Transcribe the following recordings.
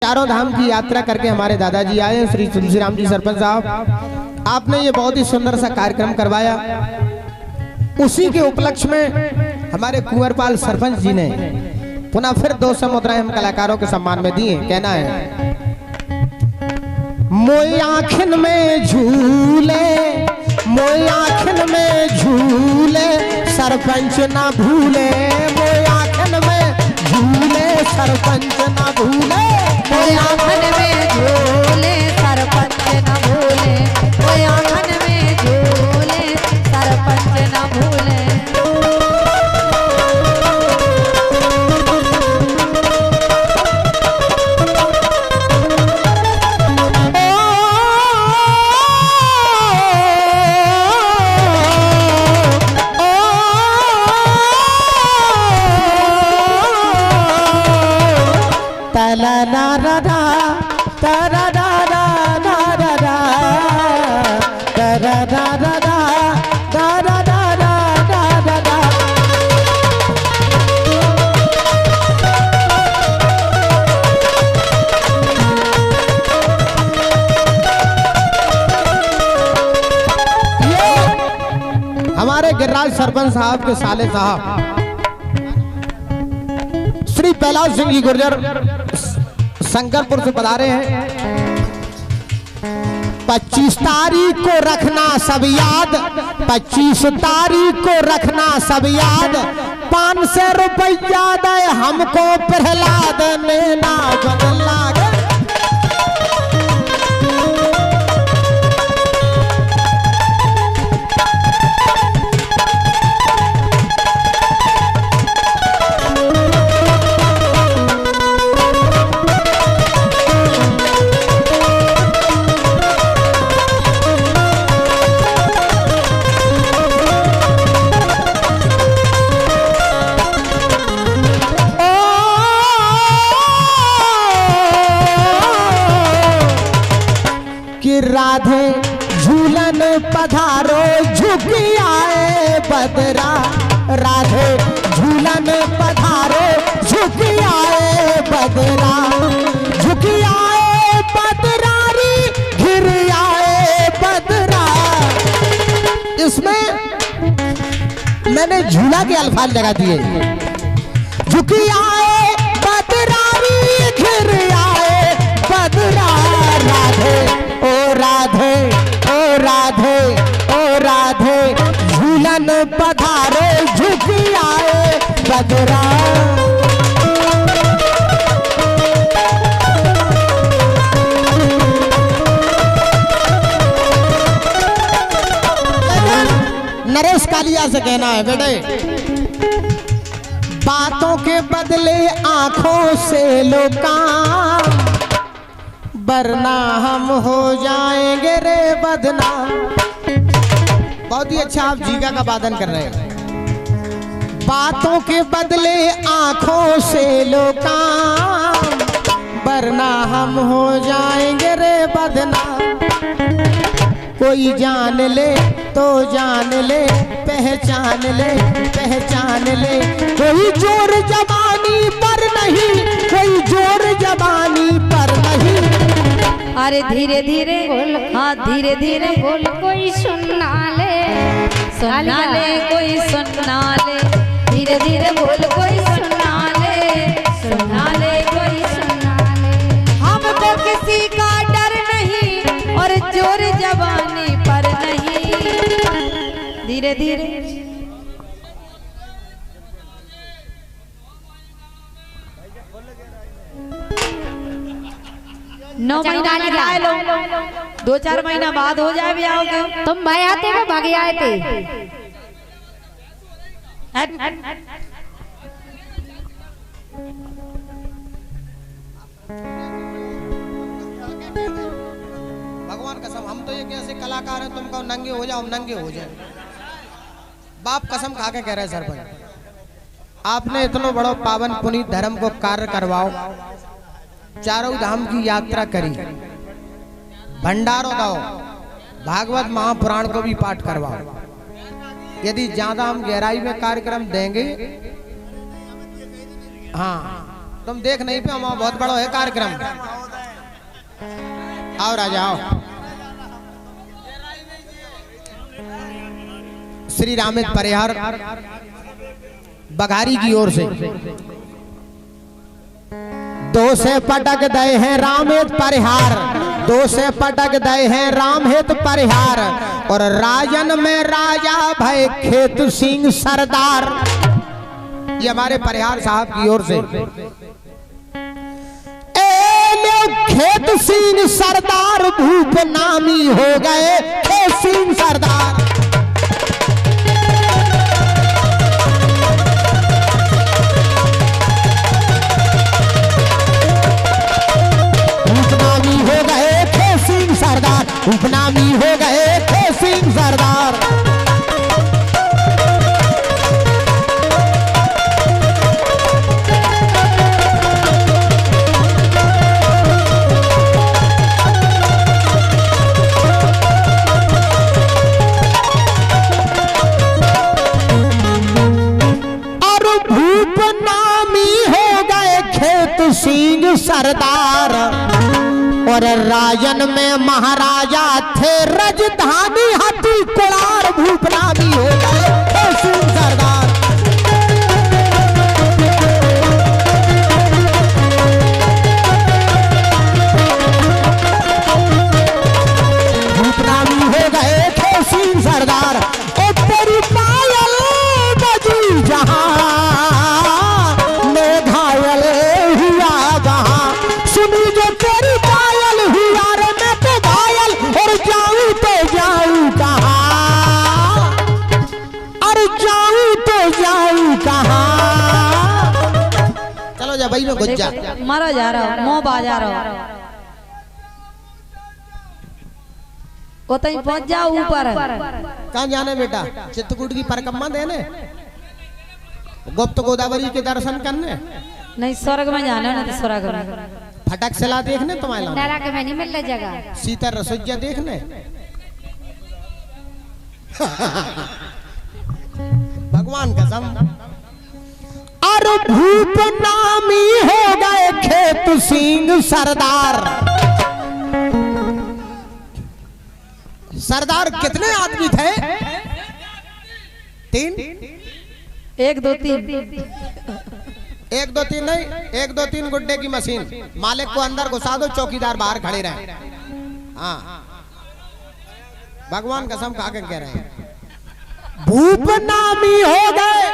चारों धाम की यात्रा करके हमारे दादाजी आए श्री तुलसीराम जी सरपंच साहब। आपने ये बहुत ही सुंदर सा कार्यक्रम करवाया। उसी के उपलक्ष्य में हमारे कुंवरपाल सरपंच जी ने पुनः फिर 200 मुद्राएं हम कलाकारों के सम्मान में दिए। कहना है, मोई आँखन में झूले, मोई आँखन में झूले, सरपंच ना भूले, मोई आँखन में झूले, सरपंच ना भूले, मोई आँखन में झूले, सरपंच ना भूले, मोई आँखन में झूले, सरपंच ना भूले। हमारे गिरिराज सरपंच साहब के साले साहब श्री कैलाश सिंह जी गुर्जर शंकरपुर से पधारे हैं। 25 तारीख को रखना सब याद, 25 तारीख को रखना सब याद, 500 रुपया दे हमको प्रहलाद ने ना बदला। राधे झूलन पधारो झुकी आए बदरा, राधे झूलन पधारो झुकी आए बदरा, झुकी आए बदरारी घिर आए बदरा। इसमें मैंने झूला के अल्फाज लगा दिए। झुकी आए बदरारी घिर आए बदरा, राधे ओ राधे ओ राधे ओ राधे झूलन पधारे झुकी आए बदरा। नरेश कालिया से कहना है, बेटे बातों के बदले आंखों से लो काम, वरना हम हो जाएंगे रे बदनाम। बहुत ही अच्छा आप जीगा का वादन कर रहे हैं। बातों के बदले आंखों से लो काम, वरना हम हो जाएंगे रे बदनाम। कोई जान ले तो जान ले, पहचान ले पहचान ले, कोई जोर जबानी पर नहीं, कोई जोर जबानी पर नहीं। अरे धीरे धीरे बोल, हाँ धीरे धीरे बोल, कोई सुनना ले, सुनना ले कोई सुनना ले, धीरे धीरे बोल कोई सुनना ले, सुनना ले कोई सुनना ले। हमको किसी का डर नहीं और जोर जबानी पर नहीं। धीरे धीरे 9 महीना निकाल लो, 2-4 महीना बाद हो जाए ब्याह का। तुम भाई आते हो भागे आए थे। भगवान कसम, हम तो ये कैसे कलाकार हैं, तुम कहो नंगे हो जाओ, हम नंगे हो जाए। बाप कसम खा के कह रहे सरपंच, आपने इतना बड़ा पावन पुनीत धर्म को कार्य करवाओ, चारों धाम की यात्रा करी, भंडारों दो, भागवत महापुराण को भी पाठ करवाओ। यदि ज्यादा हम गहराई में कार्यक्रम देंगे, हाँ तुम देख नहीं पे, हमारा बहुत बड़ा है कार्यक्रम। आओ राजा आओ। श्री रामित परिहार बघारी की ओर से 2 से पटक दे हैं रामित परिहार, 2 से पटक दे हैं रामहित परिहार। और राजन में राजा भय खेत सिंह सरदार। ये हमारे परिहार साहब की ओर से। खेत सिंह सरदार भूप नामी हो गए खेत सिंह सरदार। उपनामी हो गए खेत सिंह सरदार, उपनामी हो गए खेत सिंह सरदार। सिंह सरदार और राजन में महाराजा थे राजधानी हाथी कुलार। भूपनामी हो गए सिंह सरदार। भूपनामी हो गए सिंह सरदार। और तेरी पायल बजी जहां भाई में गुज्जा मारा जा रहा, मोह बाजा रहा। कोतई पहुंच जाओ ऊपर। कहाँ जाने बेटा? चित्रकूट की परिक्रमा देने, गुप्त गोदावरी के दर्शन करने? नहीं, स्वर्ग में जाने ना, तो स्वर्ग में फटक सिला देखने तुम्हारे नरक में नहीं मिल रही जगह। सीता रसोईया देखने। भगवान कसम। और भूप नामी हो गए खेत सिंह सरदार। सरदार कितने आदमी थे? 3 1 2 3 1 2 3 नहीं, 1 2 3 गुड्डे की मशीन। मालिक को अंदर घुसा दो, चौकीदार बाहर खड़े रहे। हाँ, भगवान कसम खा के कह रहे हैं भूप नामी हो गए।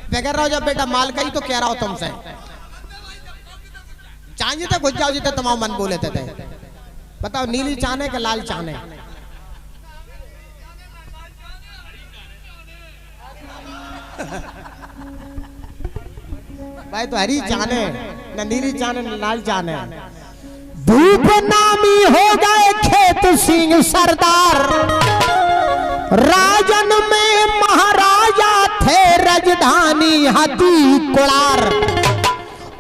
बेगर रहो जब बेटा, माल का ही तो कह रहा हो तुमसे। चाहिए तो घुस जाओ जितने तुम्हारा मन बोले थे। बताओ नीली चाने के लाल चाने? भाई तो हरी चाने न नीली चाने न लाल चाने। भूप नामी हो गए खेत सिंह सरदार। राजन में महाराजा थे राजधानी हाथी कुलार।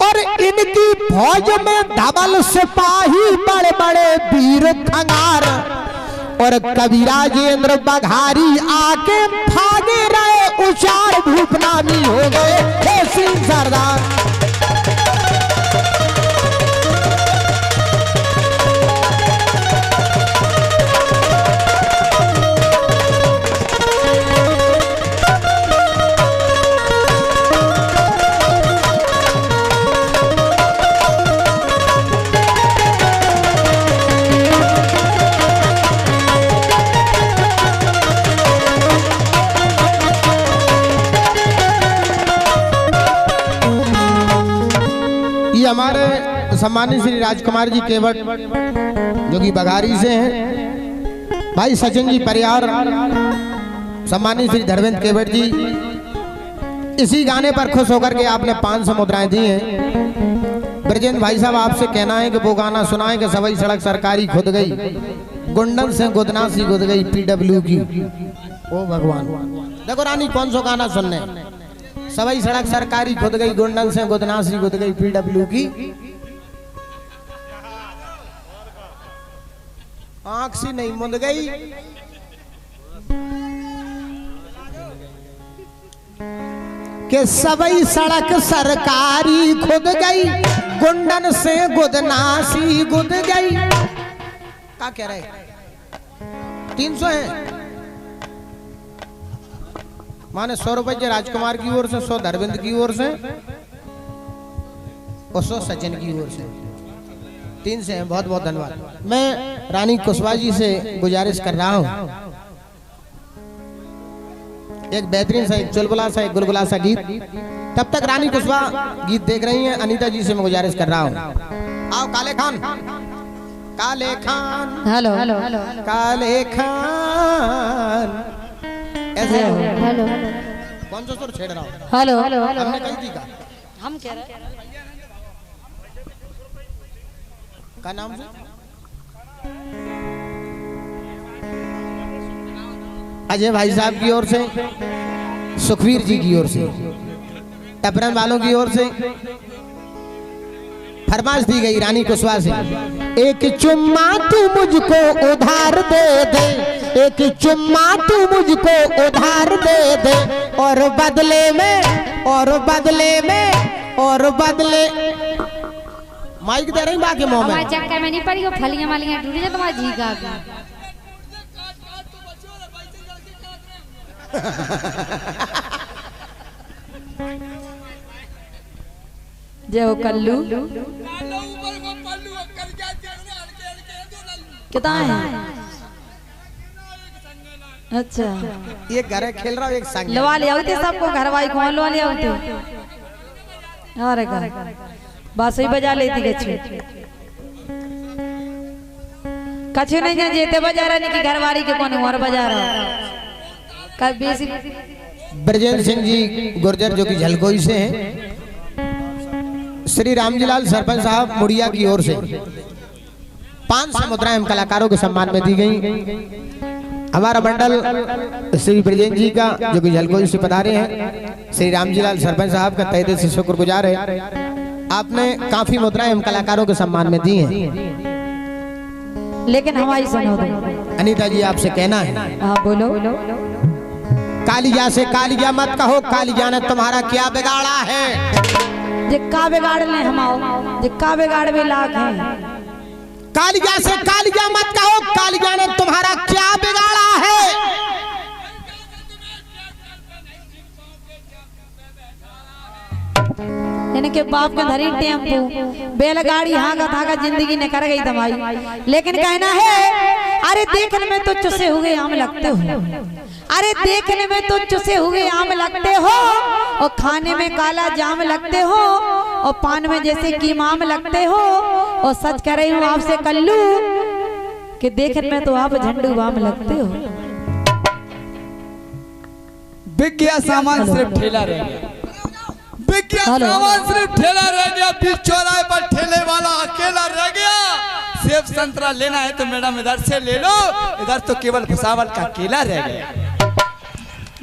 और इनकी फौज में धवल सिपाही बड़े बड़े वीर खंगार। और कवि राजेंद्र बघारी आके भागे रहे उचार। भूपनामी हो गए सिंह सरदार। हमारे सम्मानित श्री राजकुमार जी केवट जो कि बघारी से हैं, भाई सचिन जी परिहार, सम्मानित श्री धर्मेंद्र केवट जी, इसी गाने पर खुश होकर के आपने 500 मुद्राएं दी हैं। ब्रजेंद्र भाई साहब आपसे कहना है कि वो गाना सुनाए कि सवई सड़क सरकारी खुद गई, गुंडन से गुदनासी गुद गई PW की। ओ भगवान, देखो रानी कौन सा गाना सुनने? सवई सड़क सरकारी खुद गई, गुंडन से गुदनासी गुद गई PW की। आंख सी नहीं मुंद गई। कि सबई सड़क सरकारी खुद गई, गुंडन से गुदनासी गुद गई। क्या कह रहे 300 है माने 100 रुपए राजकुमार की ओर से, 100 धर्मेंद्र की ओर से और 100 सचिन की ओर से। 300 हैं। बहुत बहुत धन्यवाद। मैं रानी कुशवाहा जी से गुजारिश कर रहा हूं एक बेहतरीन सा, एक चुलबुला सा, एक गुलगुला सा गीत। तब तक रानी कुशवाहा गीत देख रही हैं। अनीता जी से मैं गुजारिश कर रहा हूं। आओ काले खान, काले खान, हेलो हेलो काले खान, ऐसे हेलो कौन सा सुर छेड़ रहा हूं? हेलो हेलो हमने कही थी का हम कह रहे हैं का नाम से अजय भाई साहब की ओर से, सुखवीर जी की ओर से, टपरन वालों की ओर से फरमाइश दी गई रानी कुशवाहा से। एक चुम्मा तू मुझको उधार दे दे, एक चुम्मा तू मुझको उधार दे दे, और बदले में, और बदले में, और बदले माइक दे रही बाकी मुंह में। हमारे चक्कर में नहीं पड़ी, वो फलियां वालियां टूटी जा तुम्हारा जी का। जय हो कल्लू कितना है? अच्छा ये घर खेल रहा हूँ एक संग लवा ले आते सबको घर वाई कौन लवा ले आते। अरे घर बस ही बजा लेती कछु नहीं जान जेते बजा रहा नहीं कि घरवारी के कौन और बजा रहा। कभी ब्रजेंद्र सिंह जी गुर्जर जो कि झलकोई से हैं, श्री रामजीलाल सरपंच साहब मुड़िया की ओर से 500 मुद्राएं हम कलाकारों के सम्मान में दी गई। हमारा मंडल श्री ब्रजेंद्र जी का जो कि झलकोई से पधारे हैं, श्री रामजीलाल सरपंच साहब का तहे दिल से शुक्रगुजार है। आपने काफी मुद्राएं हम कलाकारों के सम्मान में दी हैं। लेकिन हमारी सुनो दो अनीता जी आपसे कहना है। हाँ बोलो। कालिया से कालिया मत कहो, कालिया ने तुम्हारा क्या बिगाड़ा है। जिक्का बिगाड़ ले हम आओ, जिक्का बिगाड़ भी लाख है। कालिया से कालिया मत कहो, कालिया ने तुम्हारा क्या बिगाड़ा है। इनके बाप के धरी टेम्पो बैलगाड़ी हागा थागा जिंदगी ने कर गई दवाई। लेकिन कहना है अरे देखने में तो चुसे हुए आम लगते हो, अरे देखने में तो चुसे हुए आम लगते हो, और खाने में काला जाम लगते हो, और पान में जैसे कीमाम लगते हो। और सच कह रही हूँ आपसे कल्लू कि देखने में तो आप झंडू बाम लगते हो। बिक गया सामान सिर्फ ठेला रह गया, बिक गया सामान सिर्फ ठेला रह गया। बीच चौराहे पर ठेले वाला अकेला रह गया। सेब संतरा लेना है तो मैडम इधर से ले लो, इधर तो केवल भुसावल का केला रह गया।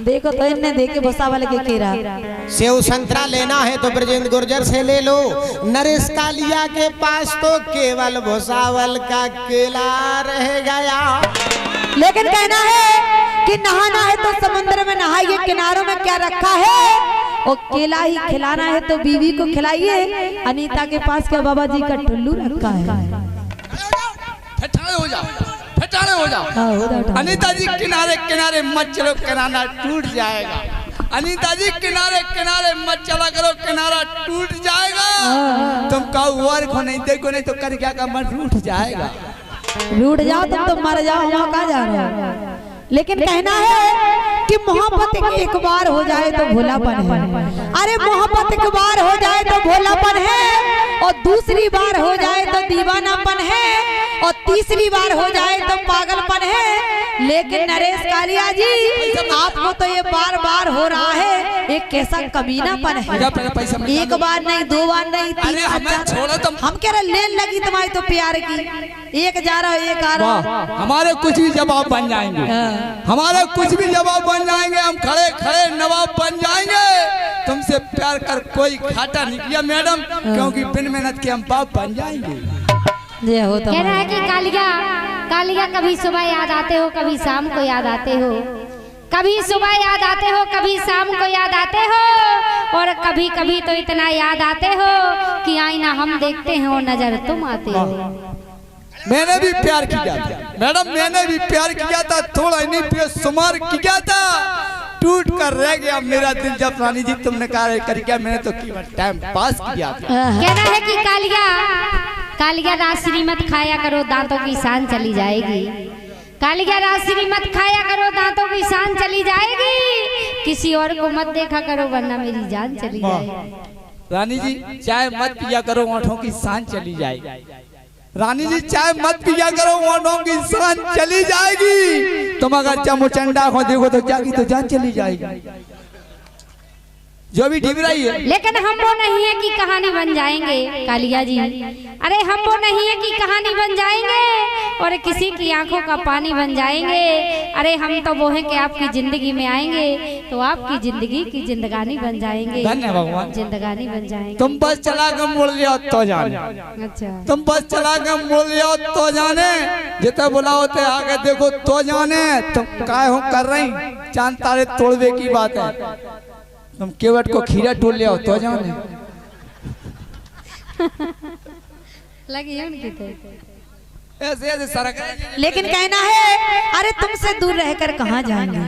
देखो तो इनने देखे भुसावल के केला। सेव संतरा लेना है तो ब्रजेंद्र गुर्जर से ले लो, नरेश कालिया के पास तो केवल भुसावल का केला रह गया। लेकिन कहना है कि नहाना है तो समुद्र में नहाइए, किनारों में क्या रखा है, और केला ही खिलाना है तो बीवी को खिलाइए। अनीता के पास क्या बाबा जी का टुल्लू रखा है। ठठाने हो जाओ, ठठाने हो जाओ। अनीता जी किनारे किनारे मत चलो, किनारा टूट जाएगा। अनीता जी किनारे किनारे मत चला करो, किनारा टूट जाएगा। तुम कहो और को नहीं देखो, नहीं तो कर क्या का मन रूठ जाएगा। रूठ जाओ तुम तो मर जाओ, हम कहाँ जा रहे हो। लेकिन कहना है कि मोहब्बत एक बार हो जाए तो भोलापन है। अरे मोहब्बत एक बार हो जाए तो भोलापन है, और दूसरी बार हो जाए तो दीवानापन है, और तीसरी बार हो जाए तो पागलपन है। लेकिन नरेश कालिया जी आपको तो ये बार बार हो रहा है, एक कैसा कमीनापन है। एक बार नहीं, दो बार नहीं, तीन बार। हम कह रहे लेन लगी तुम्हारी तो प्यार की, एक जा रहा एक आ रहा। हमारे कुछ भी जवाब बन जाएंगे, हमारे कुछ भी जवाब बन जाएंगे। हम खड़े खड़े नवाब बन जाएंगे। तुमसे प्यार कर कोई घाटा नहीं किया मैडम, क्योंकि बिन मेहनत के हम बाप बन जाएंगे। कहना है कि कालिया कालिया कभी सुबह याद आते हो, कभी शाम को याद आते हो, कभी सुबह याद आते हो, कभी शाम को याद आते हो। और कभी कभी तो इतना याद आते हो कि आईना हम देखते हैं और नजर तुम आते हो। मैंने भी प्यार किया था मैडम, मैंने भी प्यार किया था, थोड़ा नहीं बेशुमार किया था, टूट कर रह गया मेरा दिल जब रानी जी तुमने कहा कर क्या, मैंने तो केवल टाइम पास किया था। कहना है कि कालिया कालिया राशि मत खाया करो, दांतों की शान चली जाएगी। कालिया राशि मत खाया करो, दांतों की शान चली जाएगी। किसी और को मत देखा करो वरना मेरी जान चली जाएगी। रानी जी चाय मत पिया करो, ओंठों की शान चली जाएगी। रानी जी चाय मत पिया करो, ओंठों की शान चली जाएगी। तुम अगर चमुचंडा को देखो तो जागी तो जान चली जाएगी। जो भी ढिब रही है, लेकिन हम वो नहीं है कि कहानी बन जाएंगे कालिया जी। अरे हम वो नहीं है कि कहानी बन जाएंगे और किसी की आंखों का पानी बन जाएंगे। अरे हम तो वो है कि आपकी जिंदगी में आएंगे तो आपकी जिंदगी की जिंदगानी बन जाएंगे। धन्य भगवान, जिंदगानी बन जाएंगे। तुम बस चला कर मुड़ लिया तो जाने। अच्छा, तुम बस चला कर मुड़ लिया तो जाने, जितना बुलाओ ते आगे देखो तो जाने। तुम काय हो कर रही, चांद तारे तोड़वे की बात है। तुम केवट को खीरा टोल ले आओ तो जाने। लगी है उनकी तो। ऐसे ऐसे सरक। लेकिन कहना है अरे तुमसे दूर रहकर कहाँ जाएंगे,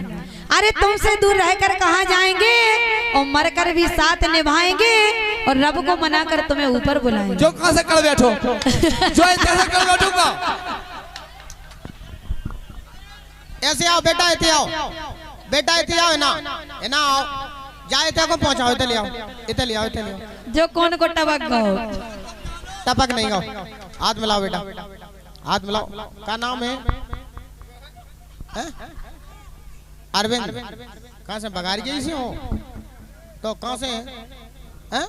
अरे तुमसे दूर रहकर कहाँ जाएंगे, और मरकर भी साथ निभाएंगे और रब को मनाकर तुम्हें ऊपर बुलाएंगे। जो कहाँ से कर बैठो, जो ऐसे से कर बैठूंगा। ऐसे आओ बेटा, ऐसे आओ बेटा, ऐसे आओ ना, है ना आओ, जाए थे को पहुंचाओ, इधर ले आओ, इधर ले आओ, इधर ले आओ। जो कौन को टपक गाओ, टपक नहीं गाओ, हाथ मिलाओ बेटा, हाथ मिलाओ। क्या नाम है? अरविंद। कहाँ से? बगारिया से हो? तो कहाँ से हैं?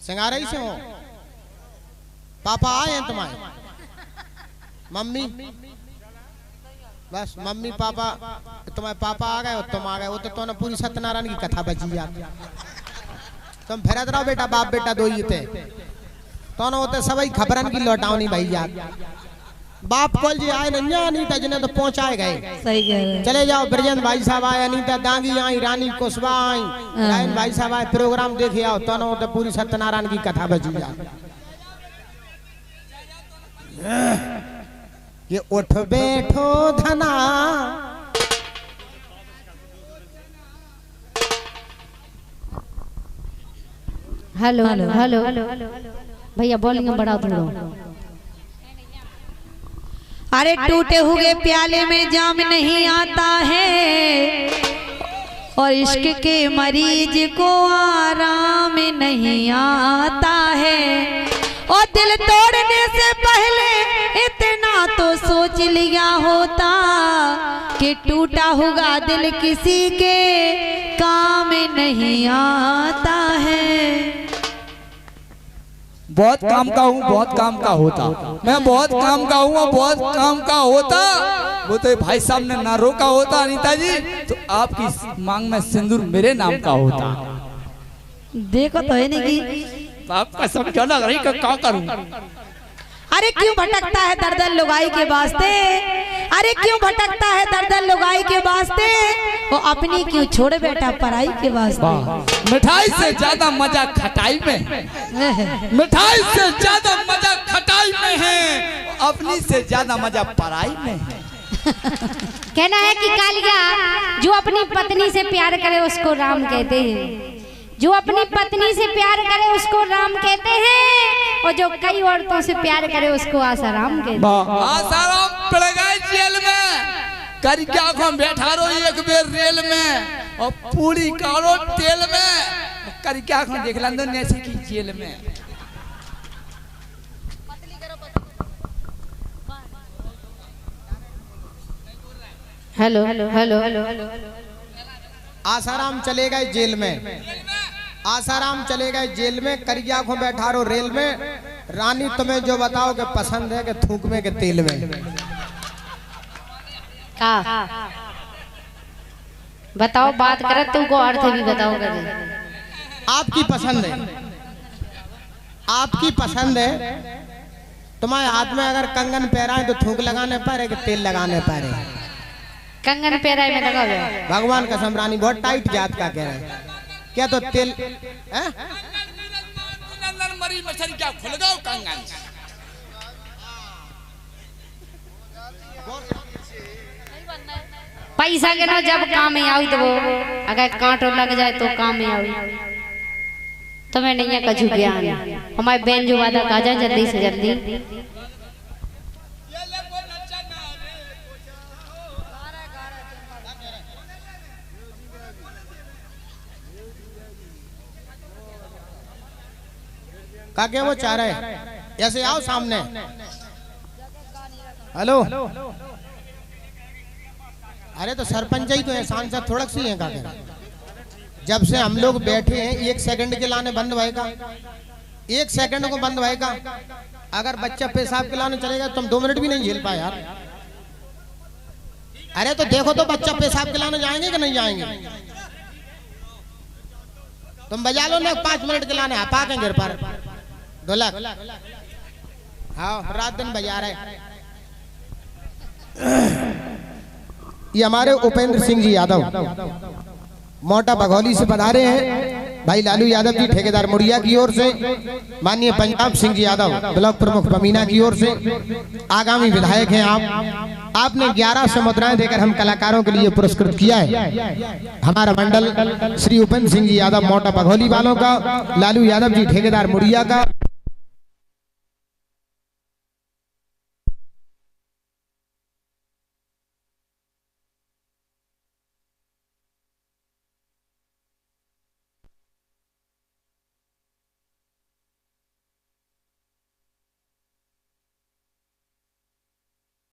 सिंगारई से हो? पापा आए हैं तुम्हारे? मम्मी? बस मम्मी पापा, तुम्हारे पापा आ गए और तुम आ गए। वो तो तुमने पूरी सत्यनारायण की कथा बची यार। तुम फिरत रहो बेटा, बाप बेटा दो ही थे तो ना होते सभी खबरन की लौटाओनी भाई यार। बाप कल जी आए नहीं, अनीता जिन्हें तो पहुंचाए गए। सही कह रहे। चले जाओ, ब्रजेंद्र भाई साहब आए, अनीता दांगी आई, रानी कुशवा आई, रायन भाई साहब आए, प्रोग्राम देखे आओ तो ना होते पूरी सत्यनारायण की कथा बची यार। ये उठ बैठो धना, हेलो हेलो भैया बोलिए बड़ा दूर। अरे टूटे हुए प्याले में जाम नहीं आता है, और इश्क के मरीज को आराम नहीं आता है। और दिल तोड़ने से पहले इतना तो सोच लिया होता कि टूटा हुआ दिल किसी के काम नहीं आता है। बहुत काम का हूँ, बहुत काम का होता, मैं बहुत काम का हूँ, बहुत काम का होता। वो तो भाई साहब ने ना रोका होता अनीता जी, तो आपकी मांग में सिंदूर मेरे नाम का होता। देखो तो है नहीं कि आपका समझ लग रही क्या करूं। अरे क्यों भटकता है दर्दन लुगाई के वास्ते, अरे क्यों भटकता है दर्दन लुगाई के वास्ते, वो अपनी क्यों छोड़ बैठा पराई के वास्ते। मिठाई से ज्यादा मजा खटाई में है, मिठाई से ज्यादा मजा खटाई में है, अपनी से ज्यादा मजा पराई में है। कहना है कि कालिया जो अपनी पत्नी से प्यार करे उसको राम कहते हैं, जो अपनी पत्नी से प्यार करे उसको राम कहते हैं, और जो कई औरतों से प्यार करे उसको आसाराम कहते हैं। आसाराम पड़ गए जेल में, कर क्या को बैठा रो एक बेर रेल में, और पूरी कारो तेल में, कर क्या को देख लो नैसी की जेल में। Hello hello hello hello. Asaram चले गए जेल में, आसाराम चले गए जेल में, करिया को बैठा रो रेल में। रानी तुम्हें जो बताओ कि पसंद है कि थूक में के तेल में? का बताओ, बात करे तुमको अर्थ भी बताओ करे। आपकी पसंद है, आपकी पसंद है। तुम्हारे हाथ में अगर कंगन पहराए तो थूक लगाने पर है कि तेल लगाने पर है? कंगन पैराई में लगा हुआ। भगवान कसम रानी बहुत टाइट जात का कह रहे हैं। क्या तो तेल हैं? नंदन मरी मछली क्या खुल गओ कंगन पैसा के ना जब काम में आऊ तो वो अगर कांटो लग जाए तो काम में आऊ। तुम्हें नहीं है कछु ज्ञान। हमारे बहन जो वादा काजा जल्दी से जल्दी। काके वो चाह रहे ऐसे आओ सामने। हेलो अरे तो सरपंच ही तो है, सांसद थोड़ा सी है काके। जब से हम लोग बैठे हैं 1 सेकंड के लाने बंद होएगा, 1 सेकंड को बंद होएगा। अगर बच्चा पेशाब के लाने चलेगा तुम 2 मिनट भी नहीं झेल पाए यार। अरे तो देखो तो बच्चा पेशाब के लाने जाएंगे कि नहीं जाएंगे? तुम बजा लो ना 5 मिनट के लाने हपा के गिर पर ढोलक। हाँ रात दिन बजा रहे। ये हमारे उपेंद्र सिंह जी यादव मोटा बघौली से पधारे हैं। भाई लालू यादव जी ठेकेदार मुड़िया की ओर से, माननीय पंजाब सिंह जी यादव ब्लॉक प्रमुख पमीना की ओर से आगामी विधायक हैं आप। आपने 1100 मुद्राएं देकर हम कलाकारों के लिए पुरस्कृत किया है। हमारा मंडल श्री उपेंद्र सिंह जी यादव मोटा बघौली वालों का, लालू यादव जी ठेकेदार मुड़िया का,